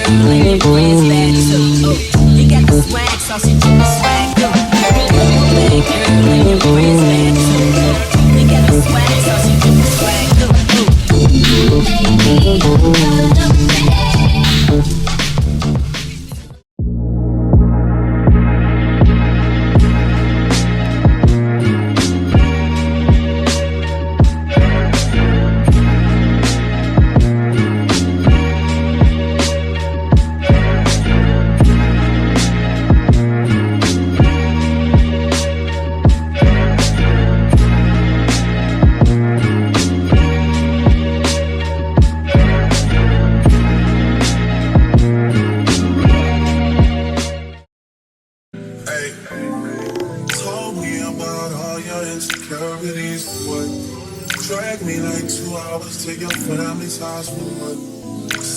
girl and your friends bad too. You got the swag, so she do the swag too. Bad girl and your friends bad too. You got the swag, so she do the swag too.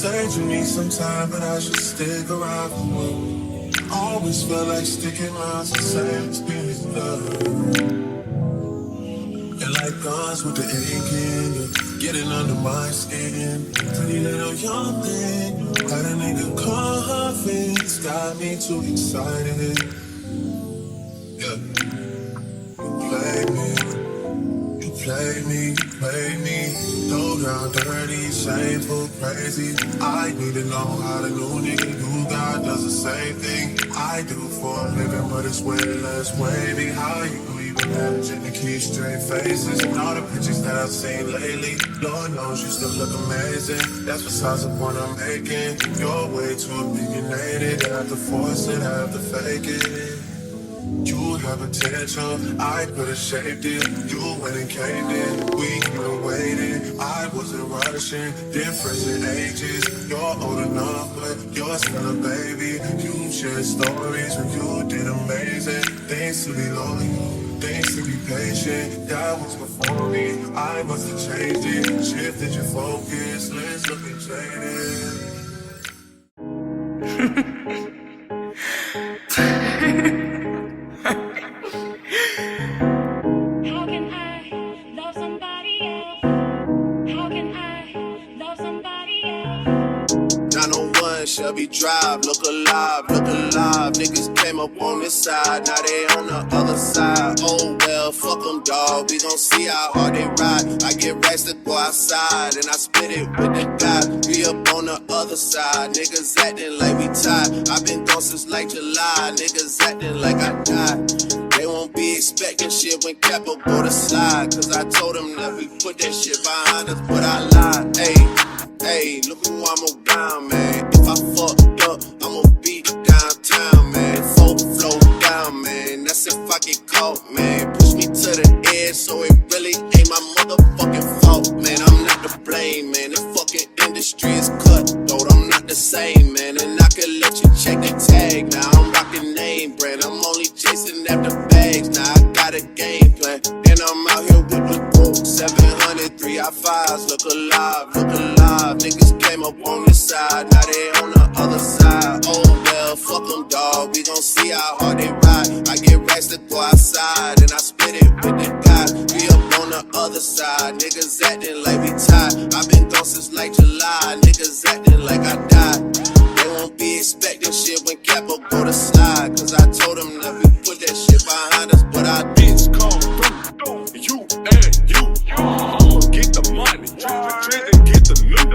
Saving me some time, but I should stick around. Always felt like sticking around, the same experience, love. And like guns with the aching, getting under my skin. Pretty little young thing, had a nigga confidence, got me too excited. Yeah, you play me. Low down, dirty, shameful, crazy. I need to know how the new nigga you got does the same thing I do for a living, but it's way less wavy. How you even managing to keep straight faces and all the pictures that I've seen lately? Lord knows you still look amazing. That's besides the point I'm making. You're way too opinionated. I have to force it, I have to fake it. You have potential, I could have shaped it. You went and caved in, we could've waited. I wasn't rushing, difference in ages. You're old enough, but you're still a baby. You shared stories when you did amazing. Things to be loyal, things to be patient. That was before me, I must have changed it. Shifted your focus, let's look and jaded. Shelby Drive, look alive, niggas came up on this side, now they on the other side. Oh well, fuck them dawg, we gon' see how hard they ride. I get racks to go outside, and I spit it with the guy. We up on the other side, niggas acting like we tied. I been gone since like July, niggas acting like I died. They won't be expecting shit when Capo go to slide, cause I told them that we put that shit behind us, but I lied. Hey, look who I'm around, man. If I fucked up, I'ma be downtown, man. Folk flow down, man. That's if I get caught, man. Push me to the edge, so it really ain't my motherfucking fault, man. I'm not to blame, man. The fucking industry is cutthroat. I'm not the same, man. And I can let you check the tag. Now I'm rocking name brand. I'm only chasing after bags. Now I got a game plan, and I'm out here with the book. 700 3i5s, look alive. Niggas came up on this side, now they on the other side. Oh well, fuck them dawg, we gon' see how hard they ride. I get racks to go outside, and I spit it with the guys. We up on the other side, niggas acting like we tied. I been gone since like July, niggas acting like I died. They won't be expecting shit when Capo go to slide, cause I told them that we put that shit behind us, but I bitch come through, you and you. I'ma get the money, and get the loot.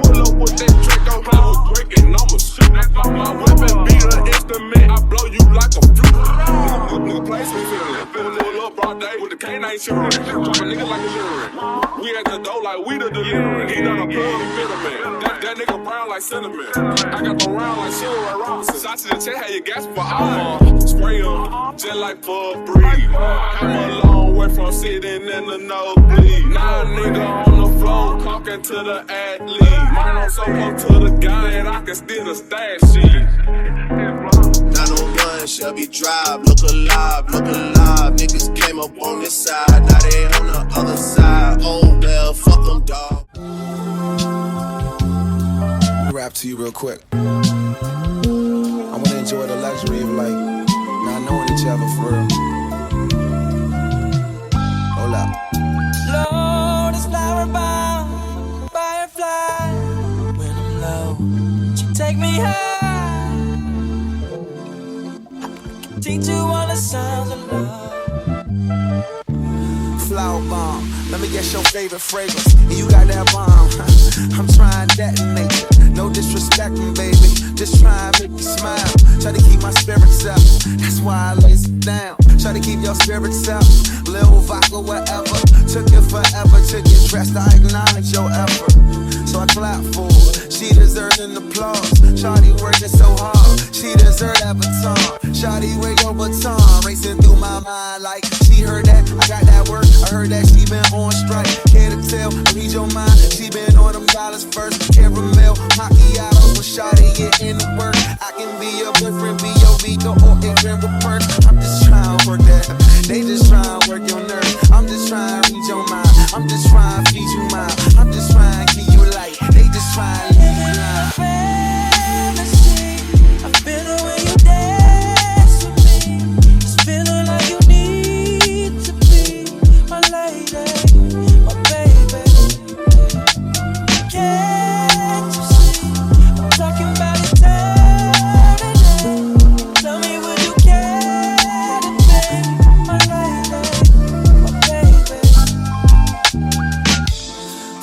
Pull up with that trick, I'm was breaking, I'ma shoot. My weapon be the instrument, I blow you like a flute. Nigga place me feeling, pull up broad day with the canine shivering. Drop a nigga like a littering. We at the door like we the delivering. He done a plug and vitamin. That nigga brown like cinnamon. I got the round like Sugar Robinson. Shots to the chest, how you gas for I'ma spray em, just like for a breeze. I'm a long way from sitting in the nosebleed. Now a nigga on the floor, talking to the athlete. Mine on so close to the guy, and I can steal the stash sheet. 901 Shelby Drive, look alive. Niggas came up on this side, now they on the other side. Oh well, fuck them dawg. Rap to you real quick. I wanna enjoy the luxury of like not knowing each other for real. Hold up. Lord is flower bound, firefly. When I'm low. She take me high. Teach you all the sounds of love. Flower bomb, let me guess your favorite fragrance. And you got that bomb, I'm trying to detonate you. No disrespecting, baby, just try and make you smile. Try to keep my spirits up, that's why I lace it down. Try to keep your spirits up, little vodka, whatever. Took it forever to get dressed, I acknowledge your effort. So I clap for her, she deserves an applause. Shawty working so hard, she deserves that baton. Shawty wake your baton, racing through my mind like she heard that, I got that work. I heard that she been on strike, care to tell, I read your mind. She been on them dollars first, caramel, macchiato, with Shawty get in the work. I can be your boyfriend, be your Vito, or it can reverse. I'm just trying to work that, they just trying to work your nerves. I'm just trying to read your mind, I'm just trying to feed you mine. I'm just trying to keep you light, they just trying to leave you blind. Fantasy, I feel the way you dance with me. It's feeling like you need to be my lady, my baby. Can't you see? I'm talking about eternity. Tell me, would you care to be my lady, my baby?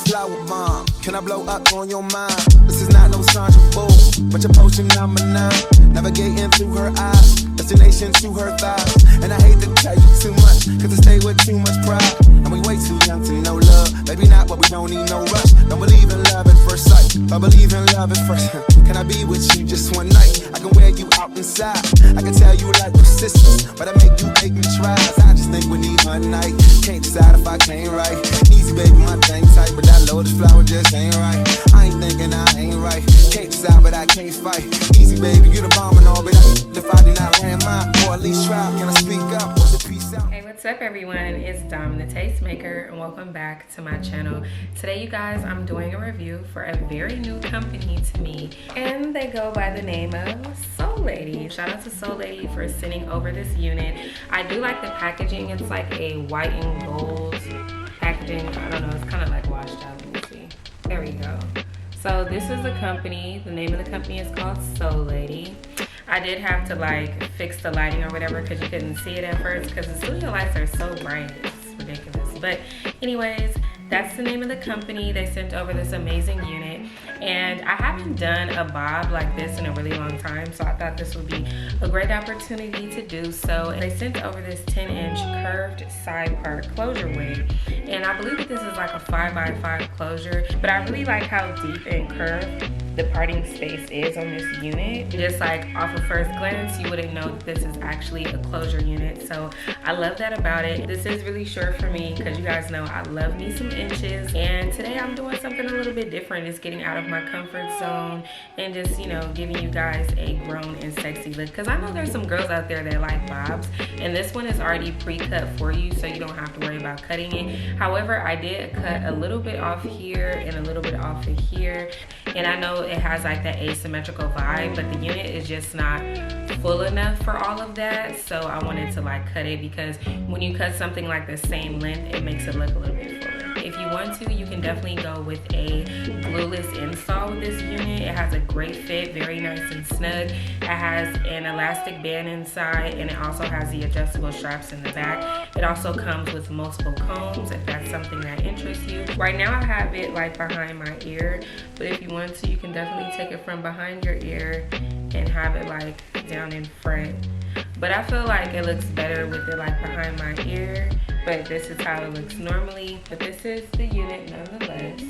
Flower bomb, can I blow up on your mind? This is not no Sandra Bullock, but your potion number 9. Navigating through her eyes, destination to her thighs. And I hate to tell you too much, cause I stay with too much pride. And we way too young to know love, maybe not, but we don't need no rush. Don't believe in love at first sight, but believe in love at first. Can I be with you just one night? I can wear you out inside, I can tell you like persistence, but I make me tries. I just think we need one night, can't decide if I can't right. Easy baby, my thing tight, but that lotus flower just ain't right. I ain't thinking I ain't right, can't decide but I can't fight. Easy baby, you the bomb and all, but if I did not land mine, or at least try, can I speak up? What's the peace out? Hey, what's up everyone? It's Domthetastemaker and welcome back to my channel. Today you guys, I'm doing a review for a very new company to me and they go by the name of SoulLady. Shout out to SoulLady for sending over this unit. I do like the packaging. It's like a white and gold packaging. I don't know, it's kind of like washed out. Let me see. There we go. So this is the company. The name of the company is called SoulLady. I did have to like fix the lighting or whatever because you couldn't see it at first because the studio lights are so bright. It's ridiculous. But anyways, that's the name of the company. They sent over this amazing unit and I haven't done a bob like this in a really long time, so I thought this would be a great opportunity to do so. They sent over this 10-inch curved side part closure wig, and I believe that this is like a 5x5 closure, but I really like how deep and curved the parting space is on this unit. Just like off of first glance, you wouldn't know that this is actually a closure unit, so I love that about it. This is really short for me because you guys know I love me some inches, and today I'm doing something a little bit different. It's getting out of my comfort zone and just, you know, giving you guys a grown and sexy look, because I know there's some girls out there that like bobs, and this one is already pre-cut for you, so you don't have to worry about cutting it. However, I did cut a little bit off here and a little bit off of here, and I know it has like that asymmetrical vibe, but the unit is just not full enough for all of that, so I wanted to like cut it, because when you cut something like the same length, it makes it look a little bit fuller. If you want to, you can definitely go with a glueless install with this unit. It has a great fit, very nice and snug. It has an elastic band inside, and it also has the adjustable straps in the back. It also comes with multiple combs if that's something that interests you. Right now I have it like behind my ear, but if you want to, you can definitely take it from behind your ear and have it like down in front. But I feel like it looks better with it like behind my ear, but this is how it looks normally. But this is the unit nonetheless.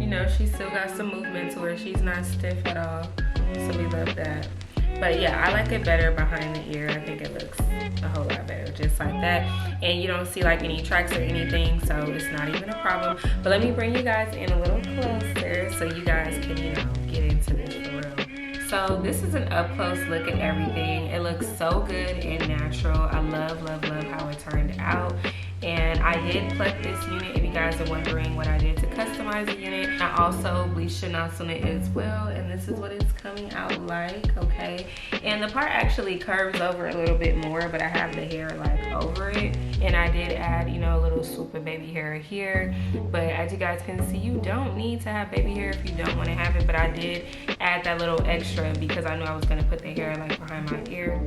You know, she's still got some movement to her. She's not stiff at all, so we love that. But yeah, I like it better behind the ear. I think it looks a whole lot better just like that. And you don't see like any tracks or anything, so it's not even a problem. But let me bring you guys in a little closer so you guys can, you know, get into this for real. So this is an up close look at everything. It looks so good and natural. I love, love, love how it turned out. And I did pluck this unit, if you guys are wondering what I did to customize the unit. I also bleached the knots on it as well, and this is what it's coming out like, okay? And the part actually curves over a little bit more, but I have the hair like over it. And I did add, you know, a little swoop of baby hair here. But as you guys can see, you don't need to have baby hair if you don't want to have it. But I did add that little extra because I knew I was going to put the hair like behind my ear.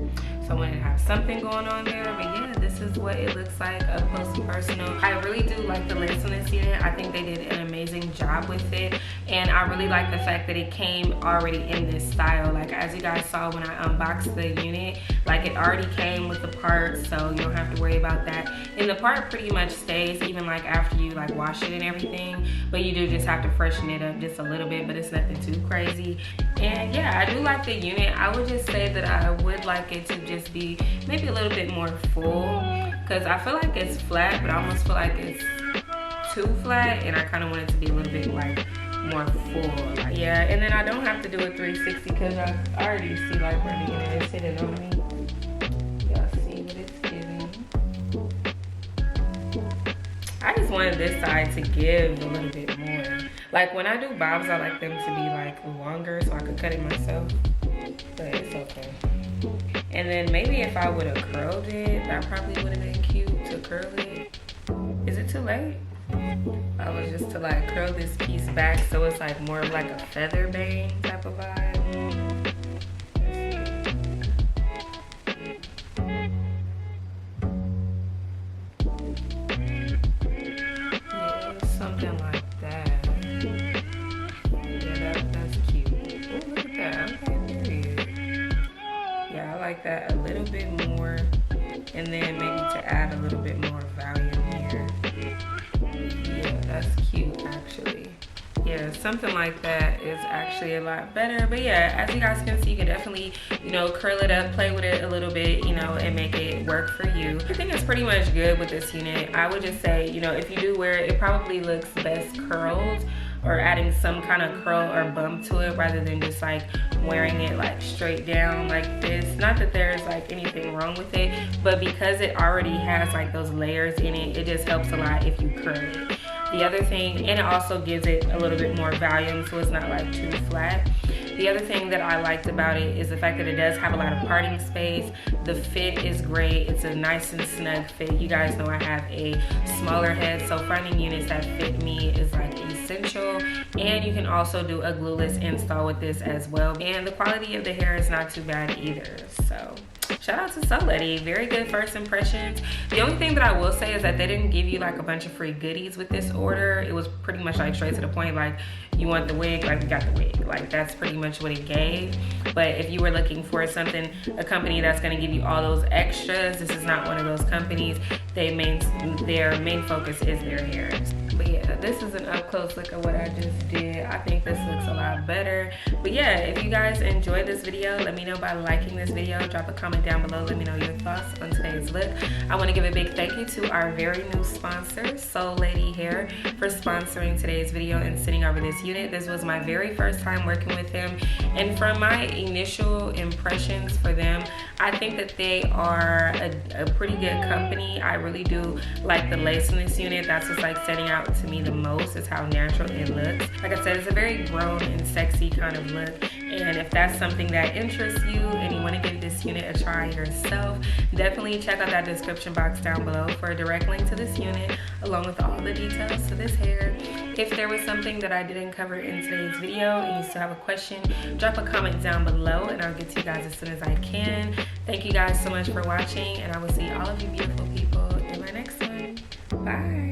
So I wanted to have something going on there. But yeah, this is what it looks like up close and personal. I really do like the lace on this unit. I think they did an amazing job with it. And I really like the fact that it came already in this style. Like as you guys saw when I unboxed the unit, like it already came with the part, so you don't have to worry about that. And the part pretty much stays even like after you like wash it and everything. But you do just have to freshen it up just a little bit, but it's nothing too crazy. And yeah, I do like the unit. I would just say that I would like it to just be maybe a little bit more full, because I feel like it's flat, but I almost feel like it's too flat, and I kind of want it to be a little bit like more full. Like, yeah, and then I don't have to do a 360 because I already see like where the unit is sitting on me. Y'all see what it's giving. I just wanted this side to give a little bit more. Like when I do bobs, I like them to be like longer so I could cut it myself, but it's okay. And then maybe if I would have curled it, that probably would have been cute to curl it. Is it too late? I was just to like curl this piece back so it's like more of like a feather bang type of vibe. Yeah, something like that. Yeah, that's cute. Oh, look at that. Okay, period. Yeah, I like that a little bit more, and then maybe to add a little bit more volume here. Yeah, that's cute actually. Yeah, something like that is actually a lot better. But yeah, as you guys can see, you can definitely, you know, curl it up, play with it a little bit, you know, and make it work for you. I think it's pretty much good with this unit. I would just say, you know, if you do wear it, it probably looks best curled, or adding some kind of curl or bump to it rather than just like wearing it like straight down like this. Not that there's like anything wrong with it, but because it already has like those layers in it, it just helps a lot if you curl it. The other thing, and it also gives it a little bit more volume so it's not like too flat. The other thing that I liked about it is the fact that it does have a lot of parting space. The fit is great. It's a nice and snug fit. You guys know I have a smaller head, so finding units that fit me is like essential. And you can also do a glueless install with this as well. And the quality of the hair is not too bad either. So shout out to SoulLady, very good first impressions. The only thing that I will say is that they didn't give you like a bunch of free goodies with this order. It was pretty much like straight to the point, like you want the wig, like we got the wig. Like that's pretty much what it gave. But if you were looking for something, a company that's gonna give you all those extras, this is not one of those companies. Their main focus is their hair. But yeah, this is an up close look at what I just did. I think this looks a lot better. But yeah, if you guys enjoyed this video, let me know by liking this video. Drop a comment down below. Let me know your thoughts on today's look. I want to give a big thank you to our very new sponsor, SoulLady Hair, for sponsoring today's video and sending over this unit. This was my very first time working with them, and from my initial impressions for them, I think that they are a pretty good company. I really do like the lace in this unit. That's what's like setting out to me the most, is how natural it looks. Like I said, it's a very grown and sexy kind of look, and if that's something that interests you and you want to give this unit a try yourself, definitely check out that description box down below for a direct link to this unit along with all the details to this hair. If there was something that I didn't cover in today's video and you still have a question, drop a comment down below and I'll get to you guys as soon as I can. Thank you guys so much for watching, and I will see all of you beautiful people in my next one. Bye.